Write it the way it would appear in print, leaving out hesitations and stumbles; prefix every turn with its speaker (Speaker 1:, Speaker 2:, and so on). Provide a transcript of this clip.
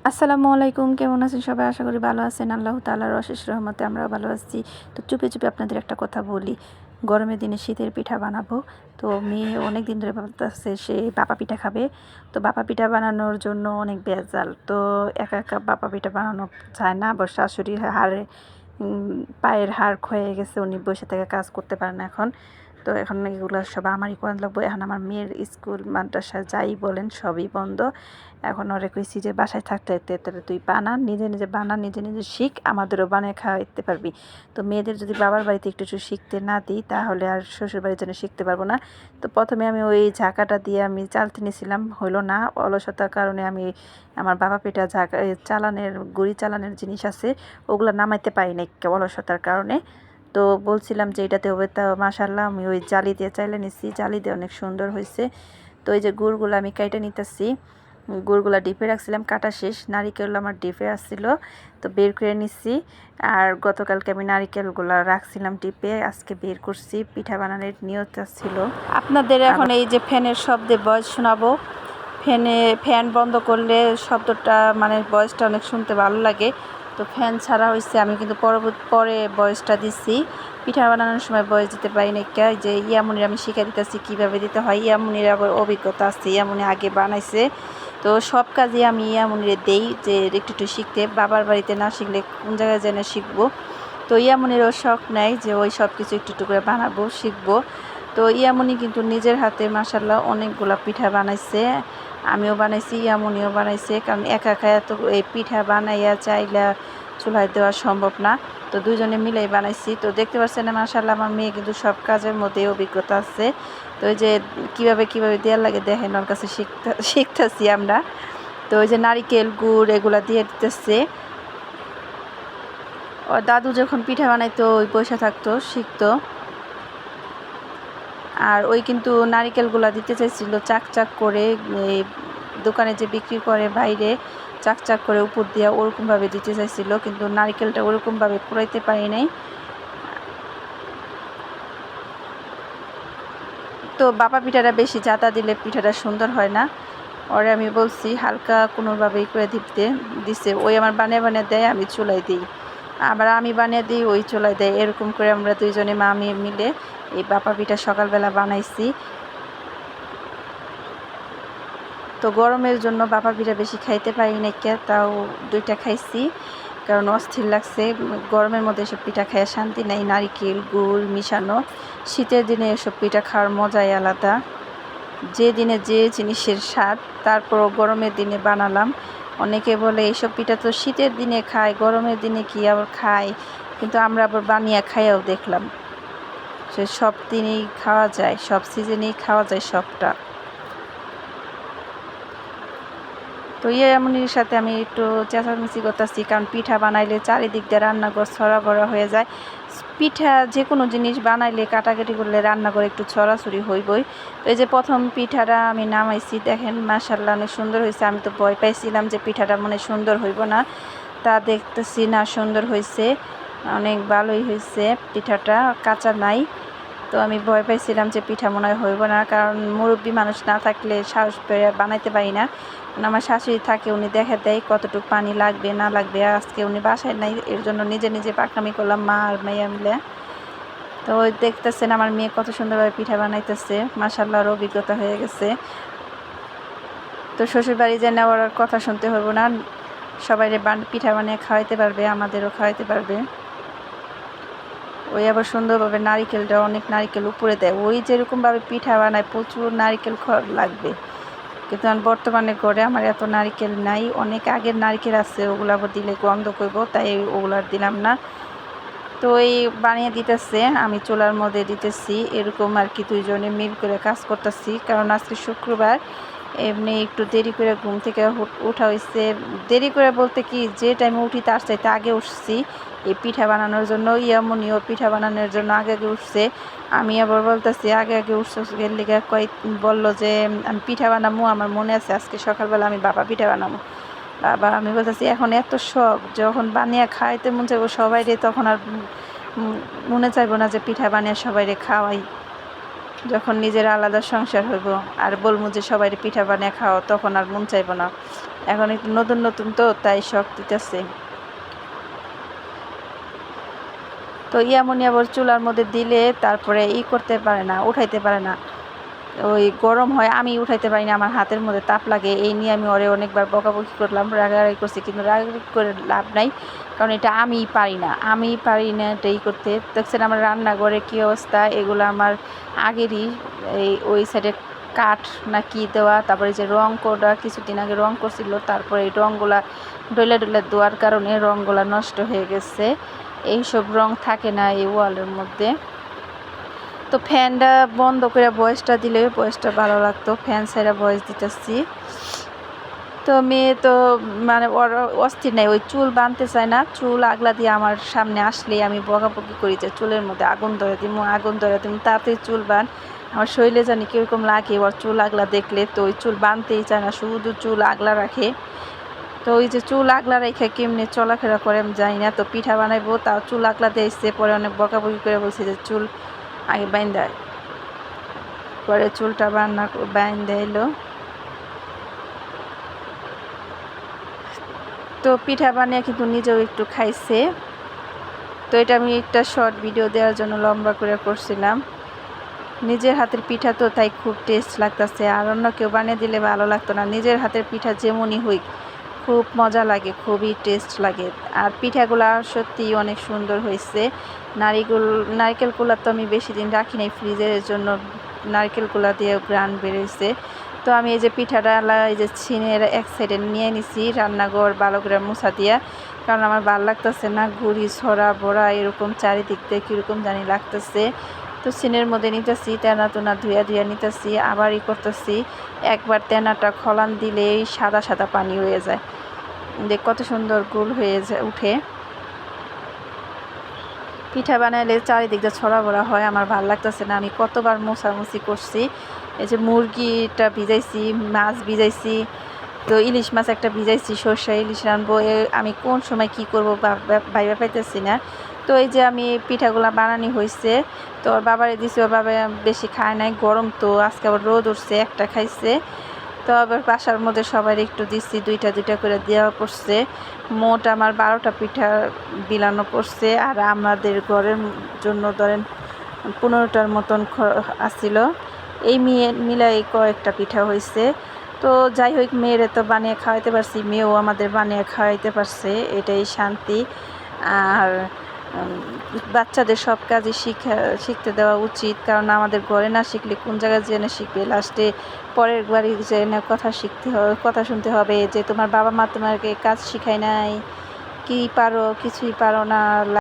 Speaker 1: আসসালামু আলাইকুম, কেমন আছেন সবাই? আশা করি ভালো আছেন। আল্লাহ তাআলার অশেষ রহমতে আমরাও ভালো আছি। তো চুপে চুপে আপনাদের একটা কথা বলি, গরমের দিনে শীতের পিঠা বানাবো। তো মেয়ে অনেক দিন ধরে ভাবতেছে সে ভাপা পিঠা খাবে। তো ভাপা পিঠা বানানোর জন্য অনেক ভেজাল, তো একা একা ভাপা পিঠা বানানো যায় না। আবার শাশুড়ির হাড়ে পায়ের হাড় ক্ষয়ে গেছে, উনি বসে থেকে কাজ করতে পারেন না এখন। তো এখন এগুলো সব আমারই করা লাগবে। এখন আমার মেয়ের স্কুল মাদ্রাসা যাই বলেন সবই বন্ধ। এখন ওরে কইছি যে বাসায় থাকতে তাহলে তুই বানা, নিজে নিজে বানা, নিজে নিজে শিখ, আমাদেরও বানিয়ে খাওয়াইতে পারবি। তো মেয়েদের যদি বাবার বাড়িতে একটু একটু শিখতে না দিই তাহলে আর শ্বশুর বাড়ির জন্য শিখতে পারবো না। তো প্রথমে আমি ওই ঝাঁকাটা দিয়ে আমি চালতে নিয়েছিলাম, হলো না। অলসতার কারণে আমি আমার বাবা পিঠা চালানের গুড়ি চালানের জিনিস আছে ওগুলো নামাইতে পারি না অলসতার কারণে। তো বলছিলাম যে এটাতে হবে, তা মাশাল্লাহ আমি ওই জালি দিয়ে চাইলে নিচ্ছি, জালি দিয়ে অনেক সুন্দর হয়েছে। তো এই যে গুড়গুলো আমি কেটে নিতেছি, গুড়গুলা ডিপে রাখছিলাম, কাটা শেষ। নারিকেল আমার ডিপে আসছিল, তো বের করে নিচ্ছি। আর গতকালকে আমি নারিকেলগুলা রাখছিলাম ডিপে, আজকে বের করছি। পিঠা বানানোর নিয়ত ছিল। আপনাদের এখন এই যে ফ্যানের শব্দে ভয়েস শোনাবো। ফ্যান বন্ধ করলে শব্দটা মানে ভয়েসটা অনেক শুনতে ভালো লাগে। তো ফ্যান ছাড়া হয়েছে, আমি কিন্তু পরে ভয়েসটা দিচ্ছি। পিঠা বানানোর সময় ভয়েস দিতে পারি না, যে ইয়ামুনির আমি শিখে দিতেছি কীভাবে দিতে হয়। ইয়ামুনির আবার অভিজ্ঞতা আছে, ইয়ামুনি আগে বানাইছে। তো সব কাজে আমি ইয়ামুনিরে দেই যে একটু একটু শিখতে। বাবার বাড়িতে না শিখলে কোন জায়গায় যেন শিখবো। তো ইয়ামুনিরও শখ নেয় যে ওই সব কিছু একটু একটু করে বানাবো, শিখবো। তো ইয়ামুনি কিন্তু নিজের হাতে মাশাল্লাহ অনেকগুলা পিঠা বানাইছে, আমিও বানাইছি, ইয়ামুনিও বানাইছে। কারণ একা একা এত এই পিঠা বানাইয়া চাইলা চুলায় দেওয়া সম্ভব না। তো দুজনে মিলেই বানাইছি। তো দেখতে পাচ্ছেন মাশাল্লাহ আমার মেয়ে কিন্তু সব কাজের মধ্যে অভিজ্ঞতা আছে। তো ওই যে কীভাবে দেওয়ার লাগে দেখেন, ওর কাছে শিখতেছি আমরা। তো ওই যে নারিকেল গুড় এগুলা দিয়ে দিতেছে। ওর দাদু যখন পিঠা বানাইতো ওই পয়সা থাকতো, শিখতো। আর ওই কিন্তু নারিকেলগুলা দিতে চাইছিল চাক চাক করে, এই দোকানে যে বিক্রি করে বাইরে চাক চাক করে উপর দিয়া ওরকমভাবে দিতে চাইছিল, কিন্তু নারিকেলটা ওরকমভাবে কুড়াইতে পারি নাই। তো বাপা পিঠাটা বেশি জাতা দিলে পিঠাটা সুন্দর হয় না। ওরে আমি বলছি হালকা কোনোভাবেই করে দিছে। ওই আমার বানিয়ে বানিয়ে দেয়, আমি চুলাই দিই। আবার আমি বানিয়ে দিই, ওই চুলাই দেয়। এরকম করে আমরা দুইজনে মা মেয়ে মিলে এই বাপা পিঠা সকালবেলা বানাইছি। তো গরমের জন্য বাপা পিঠা বেশি খাইতে পারি না, তাও দুইটা খাইছি, কারণ অস্থির লাগছে। গরমের মধ্যে এসব পিঠা খাইয়া শান্তি নাই, নারিকেল গুড় মিশানো। শীতের দিনে এসব পিঠা খাওয়ার মজাই আলাদা, যে দিনে যে জিনিসের স্বাদ। তারপরও গরমের দিনে বানালাম। অনেকে বলে এইসব পিঠা তো শীতের দিনে খায়, গরমের দিনে কি আবার খায়, কিন্তু আমরা আবার বানিয়ে খাইয়াও দেখলাম সে সব দিনেই খাওয়া যায়, সব সিজনেই খাওয়া যায় সবটা। তো ইয়ামুনির সাথে আমি একটু চেঁচামেচি করতেছি, কারণ পিঠা বানাইলে চারিদিক দিয়ে রান্নাঘর ছড়াবড়া হয়ে যায়। পিঠা যে কোনো জিনিস বানাইলে কাটাকাটি করলে রান্নাঘরে একটু ছড়াছড়ি হইবই। তো এই যে প্রথম পিঠাটা আমি নামাইছি, দেখেন মাশাল্লাহ অনেক সুন্দর হয়েছে। আমি তো ভয় পাইছিলাম যে পিঠাটা মনে সুন্দর হইব না, তা দেখতেছি না সুন্দর হয়েছে, অনেক ভালোই হয়েছে। পিঠাটা কাঁচা নাই। তো আমি ভয় পাইছিলাম যে পিঠা মনে হয় হইব না, কারণ মুরব্বী মানুষ না থাকলে সাহস পেয়ে বানাইতে পারি না। আমার শাশুড়ি থাকে, উনি দেখে দেয় কতটুকু পানি লাগবে না লাগবে। আজকে উনি বাসায় নাই, এর জন্য নিজে নিজে পাকনামি করলাম মা আর মেয়ে মিলে। তো ওই দেখতেছেন আমার মেয়ে কত সুন্দরভাবে পিঠা বানাইতেছে, মাশাআল্লাহর অভিজ্ঞতা হয়ে গেছে। তো শ্বশুরবাড়ি যে নেওয়ার কথা শুনতে হইব না, সবাই পিঠা বানিয়ে খাওয়াইতে পারবে, আমাদেরও খাওয়াইতে পারবে। ওই আবার সুন্দরভাবে নারিকেলটা অনেক নারিকেল উপরে দেয়, ওই যেরকমভাবে পিঠা বানায় প্রচুর নারিকেল লাগবে। কিন্তু বর্তমানে ঘরে আমার এত নারিকেল নাই, অনেক আগের নারিকেল আছে, ওগুলো আবার দিলে গন্ধ করব, তাই ওগুলো আর দিলাম না। তো এই বানিয়ে দিতেছে, আমি চুলার মধ্যে দিতেছি, এরকম আর কি দুইজনে মিল করে কাজ করতেছি। কারণ আজকে শুক্রবার, এমনি একটু দেরি করে ঘুম থেকে উঠা হয়েছে। দেরি করে বলতে কি, যে টাইমে উঠি তার চাইতে আগে উঠছি এই পিঠা বানানোর জন্য। ইয়ামুনিও পিঠা বানানোর জন্য আগে আগে উঠছে। আমি আবার বলতেছি আগে আগে উঠছে লিগে বললো যে আমি পিঠা বানাবো। আমার মনে আছে আজকে সকালবেলা আমি বাবা পিঠা বানাবো। বাবা আমি বলতেছি এখন এত শখ, যখন বানিয়ে খাইতে মন চাইবো সবাইরে, তখন আর মনে চাইবো না যে পিঠা বানিয়ে সবাইরে খাওয়াই। যখন নিজের আলাদা সংসার হইব আর বলবো যে সবাই পিঠা বানিয়ে খাও, তখন আর মন চাইব না। এখন একটু নতুন নতুন তো তাই শখ দিতেছে। তো এমনই আবার চুলার মধ্যে দিলে তারপরে করতে পারে না, উঠাইতে পারে না, ওই গরম হয়, আমি উঠাইতে পারি না, আমার হাতের মধ্যে তাপ লাগে। এই নিয়ে আমি ওরে অনেকবার বকাবকি করলাম, রাগারাগি করছি, কিন্তু রাগারাগি করে লাভ নাই, কারণ এটা আমিই পারি না এটাই করতে। দেখছেন আমার রান্নাঘরে কী অবস্থা, এগুলো আমার আগেরই এই ওই সাইডে কাঠ না কি দেওয়া, তারপরে যে রং কোডা কিছুদিন আগে রং করছিল, তারপরে এই রঙগুলা ডলে দেওয়ার কারণে রঙগুলা নষ্ট হয়ে গেছে। এইসব রং থাকে না এই ওয়ালের মধ্যে। তো ফ্যানটা বন্ধ করে ভয়েসটা দিলে ভয়েসটা ভালো লাগতো, ফ্যান ছাইড়া ভয়েস দিতেছি। তো মেয়ে তো মানে ওর অস্থির নাই, ওই চুল বাঁধতে চায় না, চুল আগলা দিয়ে আমার সামনে আসলেই আমি বকাবকি করি যে চুলের মধ্যে আগুন ধরে দিমু তাড়াতাড়ি চুল বাঁধ। আমার শরীরে জানি কীরকম লাগে ওর চুল আগলা দেখলে, তো ওই চুল বাঁধতেই চায় না, শুধু চুল আগলা রাখে। তো ওই যে চুল আগলা রেখে কেমনি চলাফেরা করে আমি জানি না। তো পিঠা বানাইবো, তাও চুল আগলা দিয়ে এসছে, পরে অনেক বকাবকি করে বলছে যে চুল আগে বাইন্দা, পরে চুলটা বাইন্দা এলো। তো পিঠা বানিয়ে কিন্তু নিজেও একটু খাইছে। তো এটা আমি একটা শর্ট ভিডিও দেওয়ার জন্য লম্বা করে করছিলাম। নিজের হাতের পিঠা তো তাই খুব টেস্ট লাগতেছে, আর অন্য কেউ বানিয়ে দিলে ভালো লাগতো না। নিজের হাতের পিঠা যেমনই হই খুব মজা লাগে, খুবই টেস্ট লাগে। আর পিঠাগুলা সত্যিই অনেক সুন্দর হয়েছে। নারকেলগুলা তো আমি বেশি দিন রাখি নাই ফ্রিজের জন্য, নারকেলগুলা দিয়ে গ্রান বেরোইছে। তো আমি এই যে পিঠাটা এই যে ছিনের এক সাইডে নিয়ে নিছি, রান্নাঘর ভালো করে মুছা দিয়া, কারণ আমার ভালো লাগতেছে না, ঘুড়ি ছড়া বড়া এরকম চারিদিক দিয়ে কীরকম জানি লাগতেছে। তো ছিনের মধ্যে নিতেছি, তেনা টোনা ধুয়া নিতেছি, আবার করতেছি। একবার তেনাটা খলান দিলেই সাদা সাদা পানি হয়ে যায়, দেখ কত সুন্দর গোল হয়ে উঠে। পিঠা বানাইলে চারিদিক দিয়ে ছড়া বড়া হয়, আমার ভালো লাগতেছে না। আমি কতবার মোছামুছি করছি, এই যে মুরগিটা ভিজাইছি, মাছ ভিজাইছি, তো ইলিশ মাছ একটা ভিজাইছি, সর্ষে ইলিশ রানবো, আমি কোন সময় কি করবো ভাইবা পাইতেছি না। তো এই যে আমি পিঠাগুলা বানানি হয়েছে, তো ওর বাবারে দিছি, ওর বাবা বেশি খায় নাই, গরম তো আজকে আবার রোদ উঠছে, একটা খাইছে। তো আবার বাসার মধ্যে সবাই একটু দিচ্ছি, দুইটা করে দেওয়া পড়ছে। মোট আমার 12টা পিঠা বিলানো পড়ছে, আর আমাদের ঘরের জন্য ধরেন 15টার মতন আসছিল। এই মিলাই কয়েকটা পিঠা হয়েছে। তো যাই হোক, মেয়েরে তো বানিয়ে খাওয়াইতে পারছি, মেয়েও আমাদের বানিয়ে খাওয়াইতে পারছে, এটাই শান্তি। আর বাচ্চাদের সব কাজই শিখতে দেওয়া উচিত, কারণ আমাদের ঘরে না শিখলে কোন জায়গায় জেনে শিখবে, লাস্টে পরের বাড়ি জেনে কথা শুনতে হবে যে তোমার বাবা মা তোমাকে কাজ শিখায় নাই, কি পারো, কিছুই পারো না।